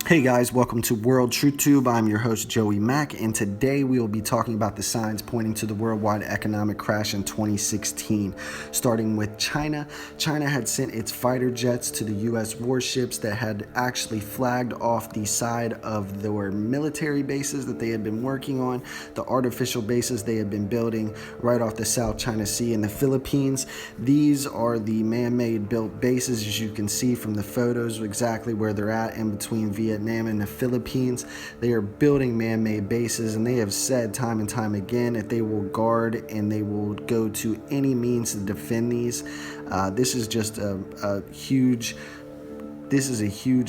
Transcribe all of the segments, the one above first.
Hey guys, welcome to World Truth Tube. I'm your host Joey Mack, and today we will be talking about the signs pointing to the worldwide economic crash in 2016. Starting with China. China had sent its fighter jets to the US warships that had actually flagged off the side of their military bases that they had been working on, the artificial bases they had been building right off the South China Sea in the Philippines. These are the man-made built bases, as you can see from the photos, exactly where they're at in between Vietnam and the Philippines. They are building man-made bases, and they have said time and time again that they will guard and they will go to any means to defend these. This is just a huge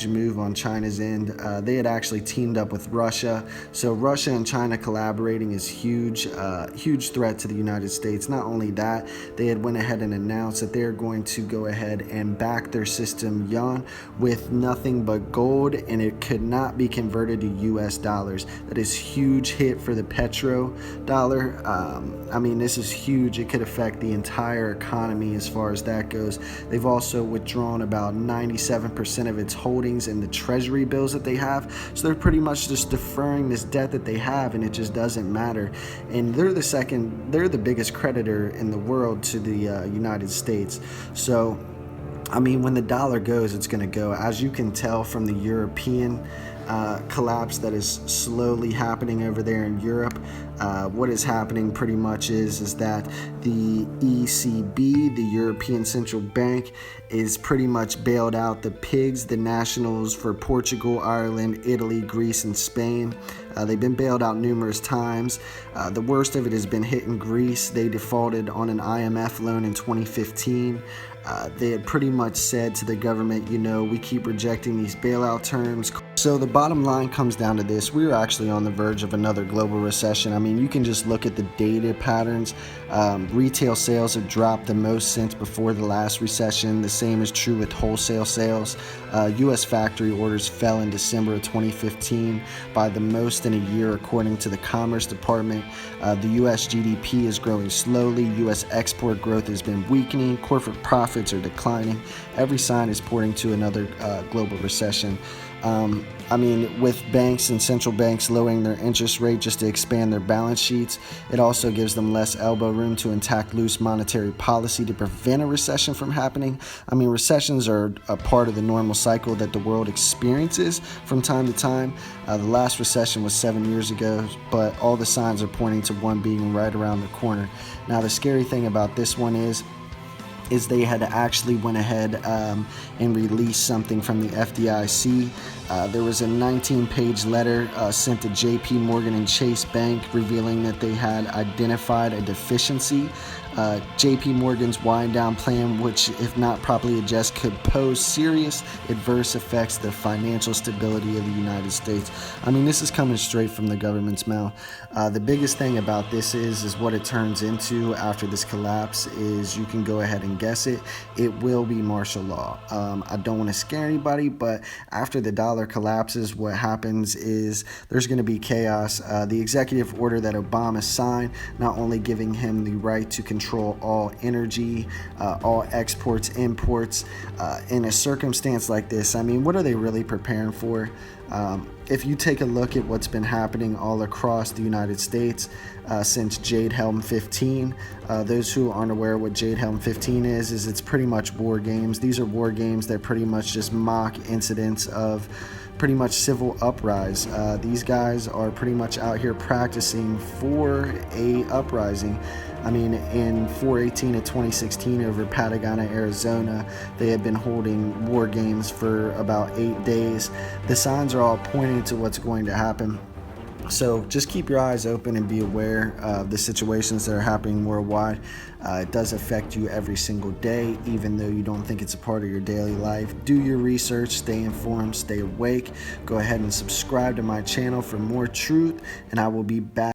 move on China's end. They had actually teamed up with Russia, so Russia and China collaborating is huge threat to the United States. Not only that, they had went ahead and announced that they're going to go ahead and back their system yuan with nothing but gold, and it could not be converted to US dollars. That is huge hit for the petro dollar. I mean, this is huge. It could affect the entire economy as far as that goes. They've also withdrawn about 97% of its holdings in the treasury bills that they have, so they're pretty much just deferring this debt that they have, and it just doesn't matter. And they're the biggest creditor in the world to the United States. So I mean, when the dollar goes, it's going to go. As you can tell from the European collapse that is slowly happening over there in Europe, what is happening pretty much is that the ECB, the European Central Bank, is pretty much bailed out the pigs, the nationals for Portugal, Ireland, Italy, Greece, and Spain. They've been bailed out numerous times. The worst of it has been hitting Greece. They defaulted on an IMF loan in 2015. They had pretty much said to the government, we keep rejecting these bailout terms. So the bottom line comes down to this: we're actually on the verge of another global recession. I mean, you can just look at the data patterns. Retail sales have dropped the most since before the last recession. The same is true with wholesale sales. U.S. factory orders fell in December of 2015 by the most in a year, according to the Commerce Department. The U.S. GDP is growing slowly. U.S. export growth has been weakening. Corporate profits are declining. Every sign is pointing to another global recession. I mean, with banks and central banks lowering their interest rate just to expand their balance sheets, it also gives them less elbow room to enact loose monetary policy to prevent a recession from happening. I mean, recessions are a part of the normal cycle that the world experiences from time to time. The last recession was 7 years ago, but all the signs are pointing to one being right around the corner. Now, the scary thing about this one is they had actually went ahead and released something from the FDIC. There was a 19-page letter sent to JP Morgan and Chase Bank revealing that they had identified a deficiency. JP Morgan's wind down plan, which if not properly addressed could pose serious adverse effects to the financial stability of the United States. I mean, this is coming straight from the government's mouth. The biggest thing about this is what it turns into after this collapse is, you can go ahead and guess it. It will be martial law. I don't want to scare anybody, but after the dollar collapses, what happens is there's going to be chaos. The executive order that Obama signed, not only giving him the right to control all energy, all exports, imports, in a circumstance like this, I mean, what are they really preparing for? If you take a look at what's been happening all across the United States since Jade Helm 15, those who aren't aware what Jade Helm 15 is it's pretty much war games. These are war games that pretty much just mock incidents of pretty much civil uprise. These guys are pretty much out here practicing for a uprising. I mean, in 4/18 of 2016 over Patagonia, Arizona, they had been holding war games for about 8 days. The signs are all pointing to what's going to happen. So just keep your eyes open and be aware of the situations that are happening worldwide. It does affect you every single day, even though you don't think it's a part of your daily life. Do your research, stay informed, stay awake. Go ahead and subscribe to my channel for more truth, and I will be back.